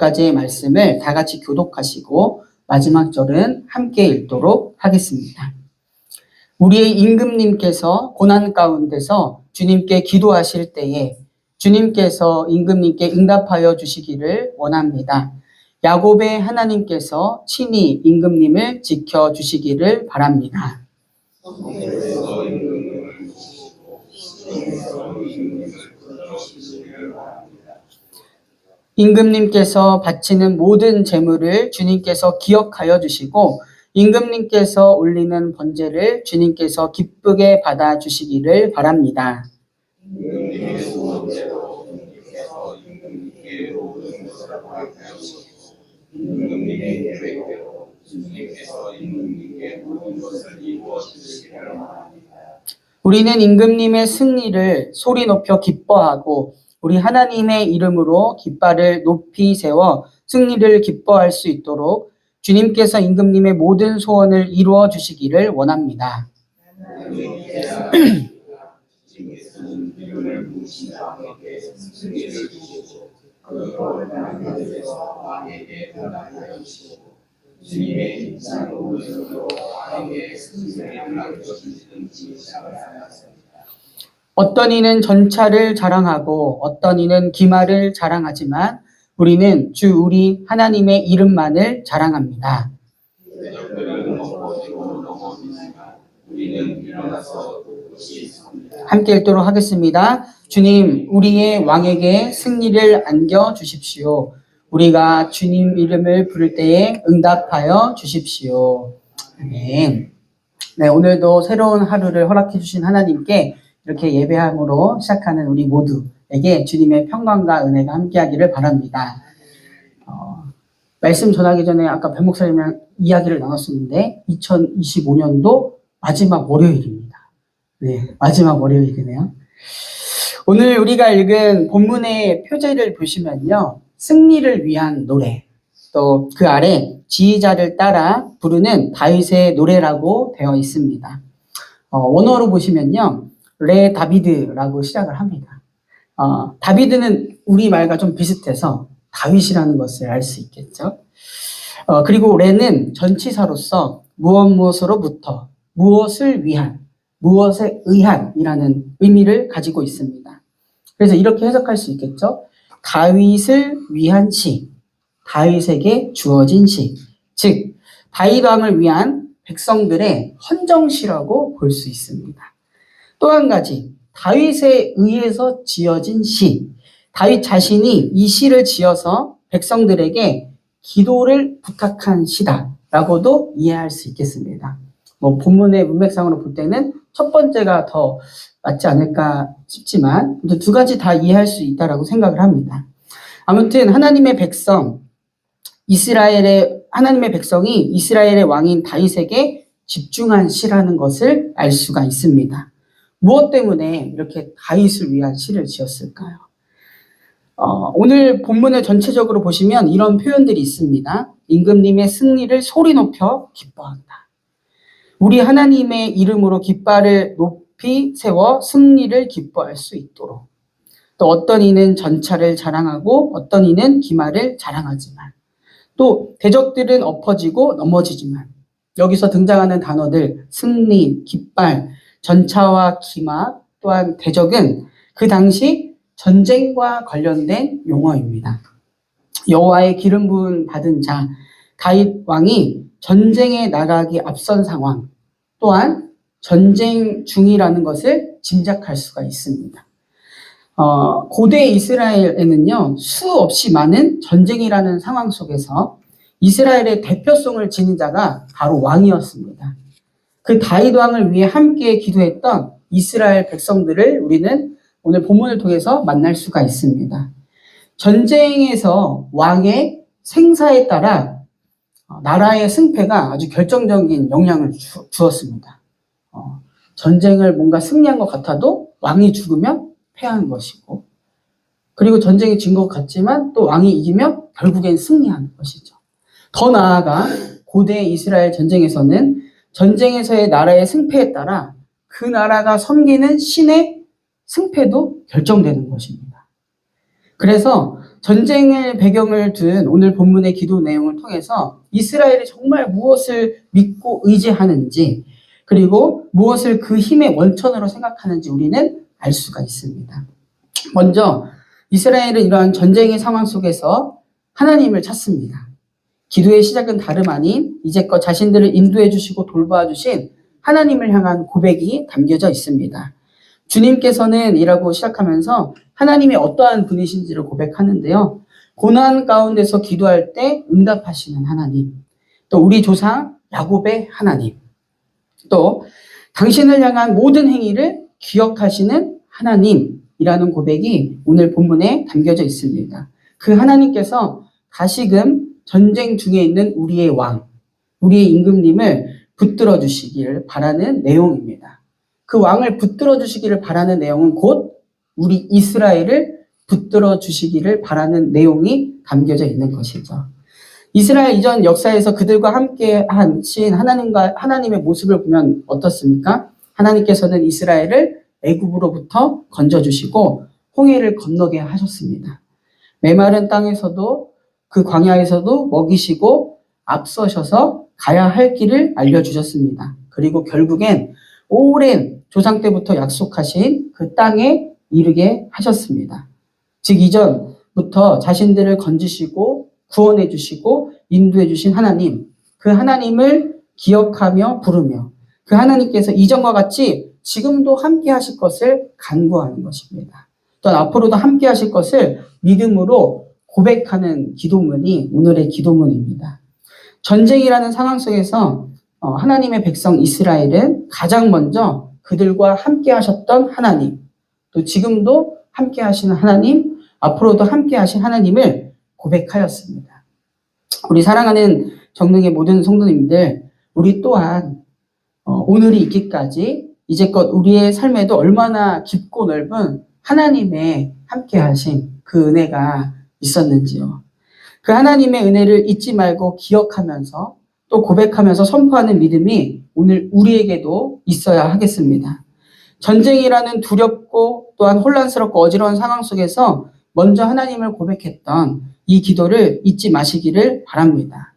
까지의 말씀을 다 같이 교독하시고 마지막 절은 함께 읽도록 하겠습니다. 우리의 임금님께서 고난 가운데서 주님께 기도하실 때에 주님께서 임금님께 응답하여 주시기를 원합니다. 야곱의 하나님께서 친히 임금님을 지켜주시기를 바랍니다. 임금님께서 바치는 모든 제물을 주님께서 기억하여 주시고 임금님께서 올리는 번제를 주님께서 기쁘게 받아주시기를 바랍니다. 우리는 임금님의 승리를 소리 높여 기뻐하고 우리 하나님의 이름으로 깃발을 높이 세워 승리를 기뻐할 수 있도록 주님께서 임금님의 모든 소원을 이루어 주시기를 원합니다. 어떤 이는 전차를 자랑하고 어떤 이는 기마를 자랑하지만 우리는 주 우리 하나님의 이름만을 자랑합니다. 함께 읽도록 하겠습니다. 주님, 우리의 왕에게 승리를 안겨 주십시오. 우리가 주님 이름을 부를 때에 응답하여 주십시오. 아멘. 네, 오늘도 새로운 하루를 허락해 주신 하나님께 이렇게 예배함으로 시작하는 우리 모두에게 주님의 평강과 은혜가 함께하기를 바랍니다. 말씀 전하기 전에 아까 배 목사님이랑 이야기를 나눴었는데 2025년도 마지막 월요일입니다. 네, 마지막 월요일이네요. 오늘 우리가 읽은 본문의 표제를 보시면요. 승리를 위한 노래, 또 그 아래 지휘자를 따라 부르는 다윗의 노래라고 되어 있습니다. 원어로 보시면요. 레 다비드라고 시작을 합니다. 다비드는 우리말과 좀 비슷해서 다윗이라는 것을 알 수 있겠죠. 그리고 레는 전치사로서 무엇으로부터, 무엇을 위한, 무엇에 의한이라는 의미를 가지고 있습니다. 그래서 이렇게 해석할 수 있겠죠. 다윗을 위한 시, 다윗에게 주어진 시, 즉 다윗 왕을 위한 백성들의 헌정시라고 볼 수 있습니다. 또 한 가지, 다윗에 의해서 지어진 시, 다윗 자신이 이 시를 지어서 백성들에게 기도를 부탁한 시다라고도 이해할 수 있겠습니다. 본문의 문맥상으로 볼 때는 첫 번째가 더 맞지 않을까 싶지만 두 가지 다 이해할 수 있다라고 생각을 합니다. 아무튼 하나님의 백성이 이스라엘의 왕인 다윗에게 집중한 시라는 것을 알 수가 있습니다. 무엇 때문에 이렇게 다윗을 위한 시를 지었을까요? 오늘 본문을 전체적으로 보시면 이런 표현들이 있습니다. 임금님의 승리를 소리 높여 기뻐한다. 우리 하나님의 이름으로 깃발을 높이 세워 승리를 기뻐할 수 있도록. 또 어떤 이는 전차를 자랑하고 어떤 이는 기마를 자랑하지만 또 대적들은 엎어지고 넘어지지만 여기서 등장하는 단어들 승리, 깃발, 전차와 기마 또한 대적은 그 당시 전쟁과 관련된 용어입니다. 여호와의 기름 부음 받은 자 다윗 왕이 전쟁에 나가기 앞선 상황 또한 전쟁 중이라는 것을 짐작할 수가 있습니다. 고대 이스라엘에는요 수없이 많은 전쟁이라는 상황 속에서 이스라엘의 대표성을 지닌 자가 바로 왕이었습니다. 그 다윗 왕을 위해 함께 기도했던 이스라엘 백성들을 우리는 오늘 본문을 통해서 만날 수가 있습니다. 전쟁에서 왕의 생사에 따라 나라의 승패가 아주 결정적인 영향을 주었습니다. 전쟁을 뭔가 승리한 것 같아도 왕이 죽으면 패한 것이고 그리고 전쟁이 진 것 같지만 또 왕이 이기면 결국엔 승리하는 것이죠. 더 나아가 고대 이스라엘 전쟁에서는 전쟁에서의 나라의 승패에 따라 그 나라가 섬기는 신의 승패도 결정되는 것입니다. 그래서 전쟁의 배경을 둔 오늘 본문의 기도 내용을 통해서 이스라엘이 정말 무엇을 믿고 의지하는지, 그리고 무엇을 그 힘의 원천으로 생각하는지 우리는 알 수가 있습니다. 먼저 이스라엘은 이러한 전쟁의 상황 속에서 하나님을 찾습니다. 기도의 시작은 다름 아닌 이제껏 자신들을 인도해 주시고 돌봐 주신 하나님을 향한 고백이 담겨져 있습니다. 주님께서는 이라고 시작하면서 하나님이 어떠한 분이신지를 고백하는데요. 고난 가운데서 기도할 때 응답하시는 하나님, 또 우리 조상 야곱의 하나님, 또 당신을 향한 모든 행위를 기억하시는 하나님이라는 고백이 오늘 본문에 담겨져 있습니다. 그 하나님께서 다시금 전쟁 중에 있는 우리의 왕, 우리의 임금님을 붙들어 주시기를 바라는 내용입니다. 그 왕을 붙들어 주시기를 바라는 내용은 곧 우리 이스라엘을 붙들어 주시기를 바라는 내용이 담겨져 있는 것이죠. 이스라엘 이전 역사에서 그들과 함께 하신 하나님의 모습을 보면 어떻습니까? 하나님께서는 이스라엘을 애굽으로부터 건져주시고 홍해를 건너게 하셨습니다. 메마른 땅에서도 그 광야에서도 먹이시고 앞서셔서 가야 할 길을 알려주셨습니다. 그리고 결국엔 오랜 조상 때부터 약속하신 그 땅에 이르게 하셨습니다. 즉 이전부터 자신들을 건지시고 구원해 주시고 인도해 주신 하나님, 그 하나님을 기억하며 부르며 그 하나님께서 이전과 같이 지금도 함께 하실 것을 간구하는 것입니다. 또한 앞으로도 함께 하실 것을 믿음으로 고백하는 기도문이 오늘의 기도문입니다. 전쟁이라는 상황 속에서 하나님의 백성 이스라엘은 가장 먼저 그들과 함께 하셨던 하나님, 또 지금도 함께 하시는 하나님, 앞으로도 함께 하신 하나님을 고백하였습니다. 우리 사랑하는 정릉의 모든 성도님들, 우리 또한 오늘이 있기까지 이제껏 우리의 삶에도 얼마나 깊고 넓은 하나님의 함께 하신 그 은혜가 있었는지요. 그 하나님의 은혜를 잊지 말고 기억하면서 또 고백하면서 선포하는 믿음이 오늘 우리에게도 있어야 하겠습니다. 전쟁이라는 두렵고 또한 혼란스럽고 어지러운 상황 속에서 먼저 하나님을 고백했던 이 기도를 잊지 마시기를 바랍니다.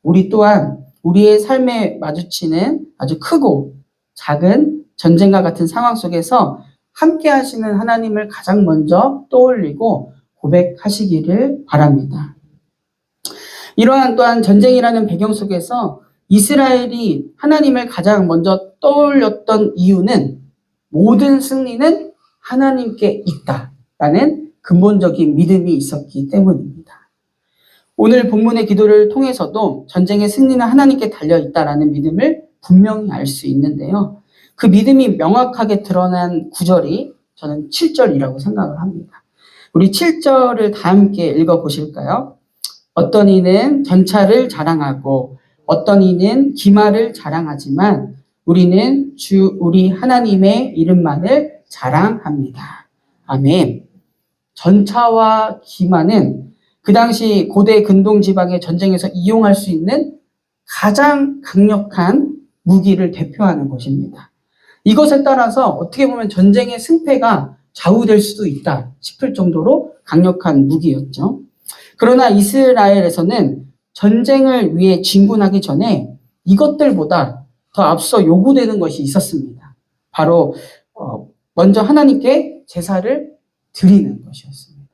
우리 또한 우리의 삶에 마주치는 아주 크고 작은 전쟁과 같은 상황 속에서 함께 하시는 하나님을 가장 먼저 떠올리고 고백하시기를 바랍니다. 이러한 또한 전쟁이라는 배경 속에서 이스라엘이 하나님을 가장 먼저 떠올렸던 이유는 모든 승리는 하나님께 있다라는 근본적인 믿음이 있었기 때문입니다. 오늘 본문의 기도를 통해서도 전쟁의 승리는 하나님께 달려있다라는 믿음을 분명히 알 수 있는데요. 그 믿음이 명확하게 드러난 구절이 저는 7절이라고 생각을 합니다. 우리 7절을 다 함께 읽어보실까요? 어떤 이는 전차를 자랑하고 어떤 이는 기마를 자랑하지만 우리는 주 우리 하나님의 이름만을 자랑합니다. 아멘. 전차와 기마는 그 당시 고대 근동 지방의 전쟁에서 이용할 수 있는 가장 강력한 무기를 대표하는 것입니다. 이것에 따라서 어떻게 보면 전쟁의 승패가 좌우될 수도 있다 싶을 정도로 강력한 무기였죠. 그러나 이스라엘에서는 전쟁을 위해 진군하기 전에 이것들보다 더 앞서 요구되는 것이 있었습니다. 바로 먼저 하나님께 제사를 드리는 것이었습니다.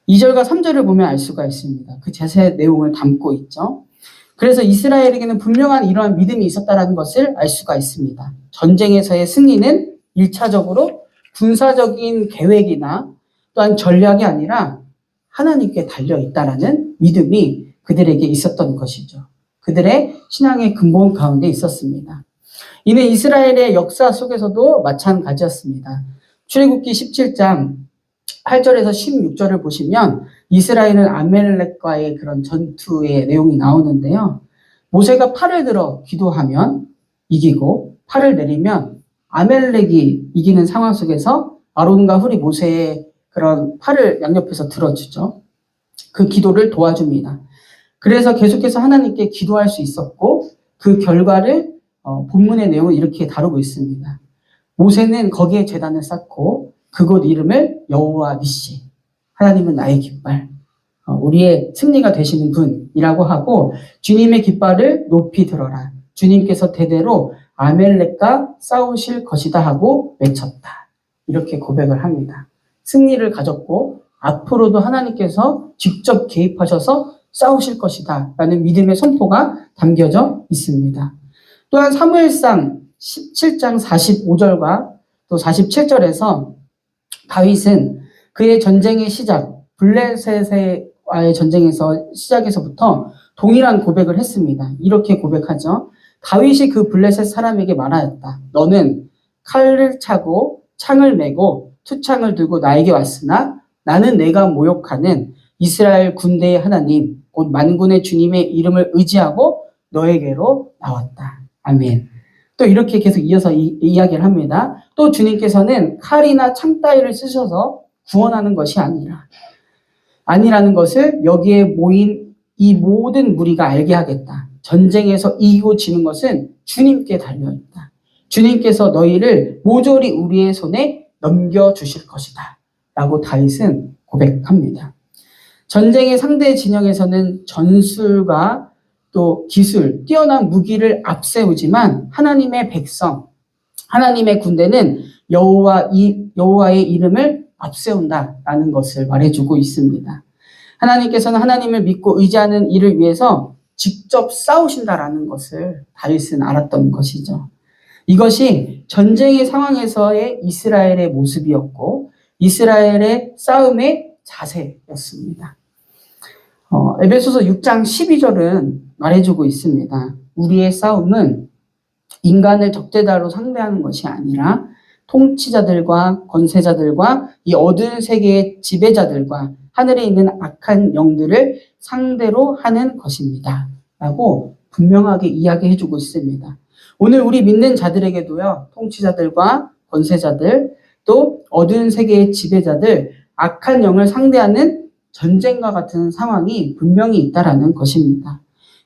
2절과 3절을 보면 알 수가 있습니다. 그 제사의 내용을 담고 있죠. 그래서 이스라엘에게는 분명한 이러한 믿음이 있었다는 것을 알 수가 있습니다. 전쟁에서의 승리는 1차적으로 군사적인 계획이나 또한 전략이 아니라 하나님께 달려있다라는 믿음이 그들에게 있었던 것이죠. 그들의 신앙의 근본 가운데 있었습니다. 이는 이스라엘의 역사 속에서도 마찬가지였습니다. 출애굽기 17장 8절에서 16절을 보시면 이스라엘은 아멜렉과의 그런 전투의 내용이 나오는데요. 모세가 팔을 들어 기도하면 이기고 팔을 내리면 아멜렉이 이기는 상황 속에서 아론과 훌이 모세의 그런 팔을 양옆에서 들어주죠. 그 기도를 도와줍니다. 그래서 계속해서 하나님께 기도할 수 있었고 그 결과를 본문의 내용은 이렇게 다루고 있습니다. 모세는 거기에 제단을 쌓고 그곳 이름을 여호와 니시, 하나님은 나의 깃발, 우리의 승리가 되시는 분이라고 하고 주님의 깃발을 높이 들어라. 주님께서 대대로 아멜렉과 싸우실 것이다 하고 외쳤다. 이렇게 고백을 합니다. 승리를 가졌고 앞으로도 하나님께서 직접 개입하셔서 싸우실 것이다 라는 믿음의 선포가 담겨져 있습니다. 또한 사무엘상 17장 45절과 또 47절에서 다윗은 그의 전쟁의 시작, 블레셋과의 전쟁에서 시작에서부터 동일한 고백을 했습니다. 이렇게 고백하죠. 다윗이 그 블레셋 사람에게 말하였다. 너는 칼을 차고 창을 메고 투창을 들고 나에게 왔으나 나는 내가 모욕하는 이스라엘 군대의 하나님, 곧 만군의 주님의 이름을 의지하고 너에게로 나왔다. 아멘. 또 이렇게 계속 이어서 이야기를 합니다. 또 주님께서는 칼이나 창 따위를 쓰셔서 구원하는 것이 아니라는 것을 여기에 모인 이 모든 무리가 알게 하겠다. 전쟁에서 이기고 지는 것은 주님께 달려있다. 주님께서 너희를 모조리 우리의 손에 넘겨주실 것이다. 라고 다윗은 고백합니다. 전쟁의 상대 진영에서는 전술과 또 기술, 뛰어난 무기를 앞세우지만 하나님의 백성, 하나님의 군대는 여호와의 이름을 앞세운다라는 것을 말해주고 있습니다. 하나님께서는 하나님을 믿고 의지하는 이를 위해서 직접 싸우신다라는 것을 다윗은 알았던 것이죠. 이것이 전쟁의 상황에서의 이스라엘의 모습이었고 이스라엘의 싸움의 자세였습니다. 에베소서 6장 12절은 말해주고 있습니다. 우리의 싸움은 인간을 적대자로 상대하는 것이 아니라 통치자들과 권세자들과 이 어두운 세계의 지배자들과 하늘에 있는 악한 영들을 상대로 하는 것입니다. 라고 분명하게 이야기해주고 있습니다. 오늘 우리 믿는 자들에게도요, 통치자들과 권세자들, 또 어두운 세계의 지배자들, 악한 영을 상대하는 전쟁과 같은 상황이 분명히 있다라는 것입니다.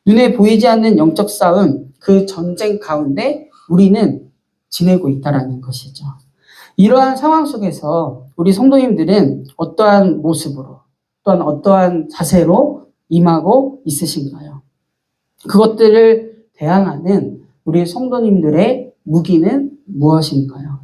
눈에 보이지 않는 영적 싸움, 그 전쟁 가운데 우리는 지내고 있다라는 것이죠. 이러한 상황 속에서 우리 성도님들은 어떠한 모습으로 또한 어떠한 자세로 임하고 있으신가요? 그것들을 대항하는 우리 성도님들의 무기는 무엇인가요?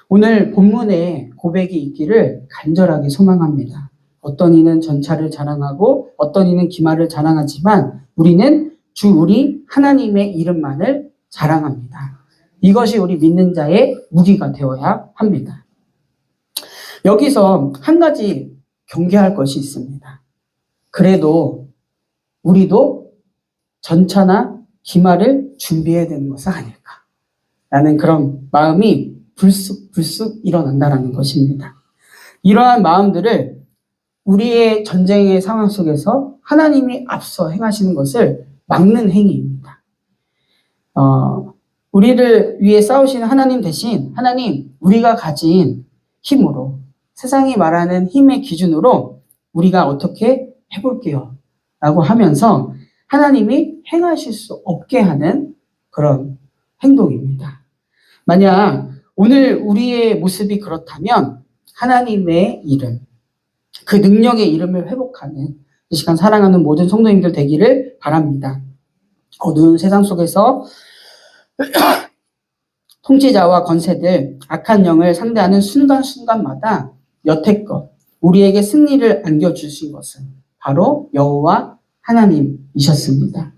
오늘 본문에 고백이 있기를 간절하게 소망합니다. 어떤 이는 전차를 자랑하고 어떤 이는 기마를 자랑하지만 우리는 주 우리 하나님의 이름만을 자랑합니다. 이것이 우리 믿는 자의 무기가 되어야 합니다. 여기서 한 가지 경계할 것이 있습니다. 그래도 우리도 전차나 기마를 준비해야 되는 것은 아닐까 라는 그런 마음이 불쑥 일어난다는 것입니다. 이러한 마음들을 우리의 전쟁의 상황 속에서 하나님이 앞서 행하시는 것을 막는 행위입니다. 우리를 위해 싸우시는 하나님 대신 하나님, 우리가 가진 힘으로, 세상이 말하는 힘의 기준으로 우리가 어떻게 해볼게요 라고 하면서 하나님이 행하실 수 없게 하는 그런 행동입니다. 만약 오늘 우리의 모습이 그렇다면 하나님의 이름, 그 능력의 이름을 회복하는 이 시간 사랑하는 모든 성도님들 되기를 바랍니다. 어두운 세상 속에서 통치자와 권세들, 악한 영을 상대하는 순간순간마다 여태껏 우리에게 승리를 안겨주신 것은 바로 여호와 하나님이셨습니다.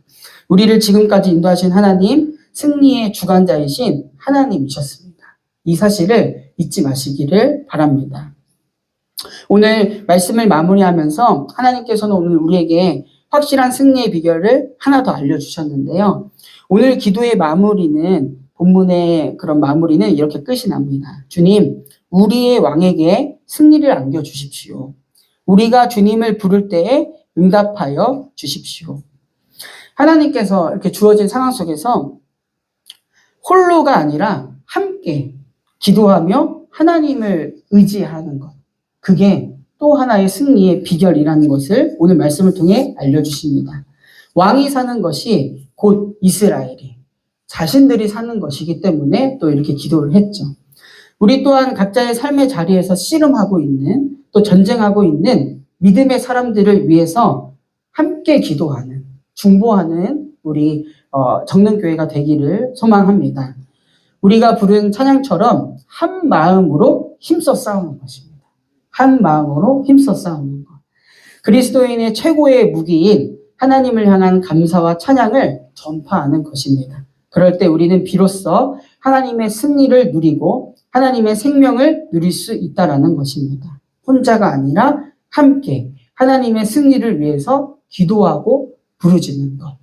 우리를 지금까지 인도하신 하나님, 승리의 주관자이신 하나님이셨습니다. 이 사실을 잊지 마시기를 바랍니다. 오늘 말씀을 마무리하면서 하나님께서는 오늘 우리에게 확실한 승리의 비결을 하나 더 알려주셨는데요. 오늘 기도의 마무리는, 본문의 그런 마무리는 이렇게 끝이 납니다. 주님, 우리의 왕에게 승리를 안겨주십시오. 우리가 주님을 부를 때에 응답하여 주십시오. 하나님께서 이렇게 주어진 상황 속에서 홀로가 아니라 함께 기도하며 하나님을 의지하는 것. 그게 또 하나의 승리의 비결이라는 것을 오늘 말씀을 통해 알려주십니다. 왕이 사는 것이 곧 이스라엘이 자신들이 사는 것이기 때문에 또 이렇게 기도를 했죠. 우리 또한 각자의 삶의 자리에서 씨름하고 있는 또 전쟁하고 있는 믿음의 사람들을 위해서 함께 기도하는, 중보하는 우리 정릉교회가 되기를 소망합니다. 우리가 부른 찬양처럼 한 마음으로 힘써 싸우는 것입니다. 한 마음으로 힘써 싸우는 것. 그리스도인의 최고의 무기인 하나님을 향한 감사와 찬양을 전파하는 것입니다. 그럴 때 우리는 비로소 하나님의 승리를 누리고 하나님의 생명을 누릴 수 있다라는 것입니다. 혼자가 아니라 함께 하나님의 승리를 위해서 기도하고 부르짖는 것.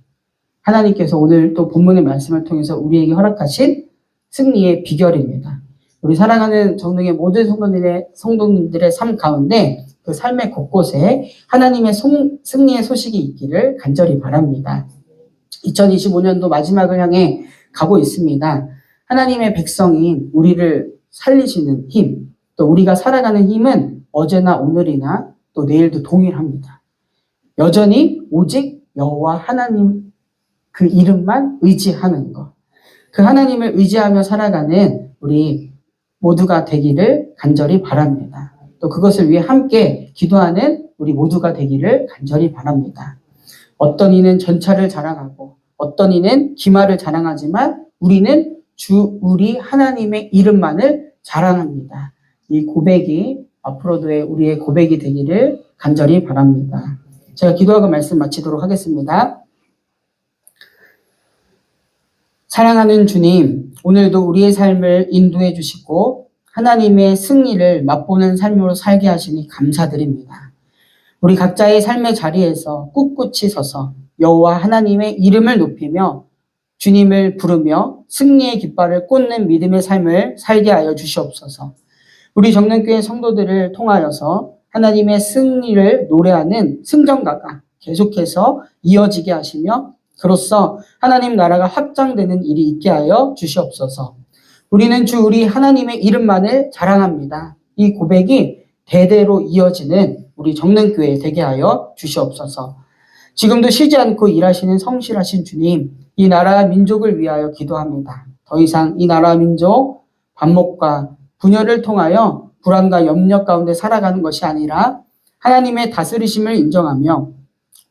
하나님께서 오늘 또 본문의 말씀을 통해서 우리에게 허락하신 승리의 비결입니다. 우리 사랑하는 정릉의 모든 성도님들의 삶 가운데 그 삶의 곳곳에 하나님의 승리의 소식이 있기를 간절히 바랍니다. 2025년도 마지막을 향해 가고 있습니다. 하나님의 백성인 우리를 살리시는 힘, 또 우리가 살아가는 힘은 어제나 오늘이나 또 내일도 동일합니다. 여전히 오직 여호와 하나님 그 이름만 의지하는 것. 그 하나님을 의지하며 살아가는 우리 모두가 되기를 간절히 바랍니다. 또 그것을 위해 함께 기도하는 우리 모두가 되기를 간절히 바랍니다. 어떤 이는 전차를 자랑하고 어떤 이는 기마를 자랑하지만 우리는 우리 하나님의 이름만을 자랑합니다. 이 고백이 앞으로도의 우리의 고백이 되기를 간절히 바랍니다. 제가 기도하고 말씀 마치도록 하겠습니다. 사랑하는 주님, 오늘도 우리의 삶을 인도해 주시고 하나님의 승리를 맛보는 삶으로 살게 하시니 감사드립니다. 우리 각자의 삶의 자리에서 꿋꿋이 서서 여호와 하나님의 이름을 높이며 주님을 부르며 승리의 깃발을 꽂는 믿음의 삶을 살게 하여 주시옵소서. 우리 정릉교회 성도들을 통하여서 하나님의 승리를 노래하는 승전가가 계속해서 이어지게 하시며 그로써 하나님 나라가 확장되는 일이 있게 하여 주시옵소서. 우리는 주 우리 하나님의 이름만을 자랑합니다. 이 고백이 대대로 이어지는 우리 정릉교회 되게 하여 주시옵소서. 지금도 쉬지 않고 일하시는 성실하신 주님, 이 나라 민족을 위하여 기도합니다. 더 이상 이 나라 민족 반목과 분열을 통하여 불안과 염려 가운데 살아가는 것이 아니라 하나님의 다스리심을 인정하며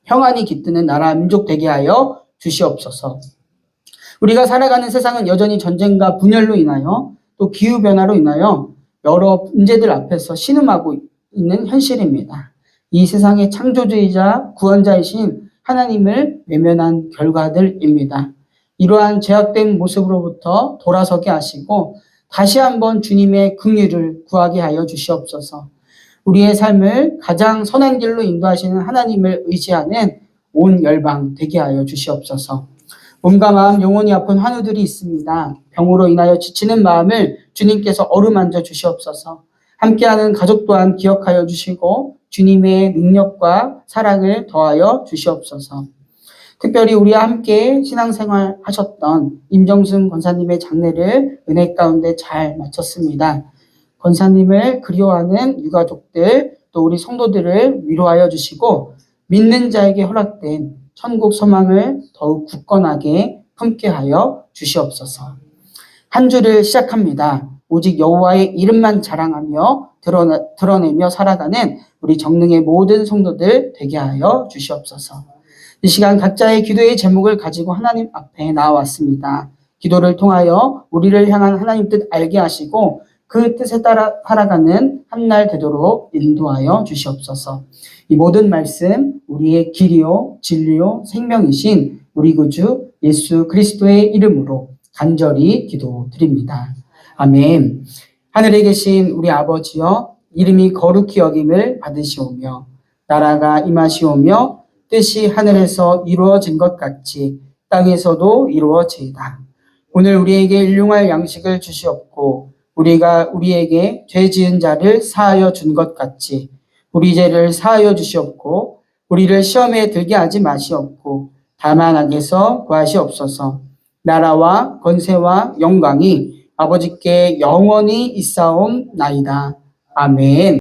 평안이 깃드는 나라 민족 되게 하여 주시옵소서. 우리가 살아가는 세상은 여전히 전쟁과 분열로 인하여 또 기후변화로 인하여 여러 문제들 앞에서 신음하고 있는 현실입니다. 이 세상의 창조주이자 구원자이신 하나님을 외면한 결과들입니다. 이러한 죄악된 모습으로부터 돌아서게 하시고 다시 한번 주님의 긍휼을 구하게 하여 주시옵소서. 우리의 삶을 가장 선한 길로 인도하시는 하나님을 의지하는 온 열방 되게 하여 주시옵소서. 몸과 마음, 영혼이 아픈 환우들이 있습니다. 병으로 인하여 지치는 마음을 주님께서 어루만져 주시옵소서. 함께하는 가족 또한 기억하여 주시고 주님의 능력과 사랑을 더하여 주시옵소서. 특별히 우리와 함께 신앙생활 하셨던 임정순 권사님의 장례를 은혜 가운데 잘 마쳤습니다. 권사님을 그리워하는 유가족들 또 우리 성도들을 위로하여 주시고 믿는 자에게 허락된 천국 소망을 더욱 굳건하게 품게 하여 주시옵소서. 한 주를 시작합니다. 오직 여호와의 이름만 자랑하며 드러내며 살아가는 우리 정릉의 모든 성도들 되게 하여 주시옵소서. 이 시간 각자의 기도의 제목을 가지고 하나님 앞에 나와왔습니다. 기도를 통하여 우리를 향한 하나님 뜻 알게 하시고 그 뜻에 따라 살아가는 한날 되도록 인도하여 주시옵소서. 이 모든 말씀 우리의 길이요 진리요 생명이신 우리 구주 예수 그리스도의 이름으로 간절히 기도드립니다. 아멘. 하늘에 계신 우리 아버지여, 이름이 거룩히 여김을 받으시오며 나라가 임하시오며 뜻이 하늘에서 이루어진 것 같이 땅에서도 이루어지이다. 오늘 우리에게 일용할 양식을 주시옵고 우리가 우리에게 죄 지은 자를 사하여 준 것 같이 우리 죄를 사하여 주시옵고 우리를 시험에 들게 하지 마시옵고 다만 악에서 구하시옵소서. 나라와 권세와 영광이 아버지께 영원히 있사옵나이다. 아멘.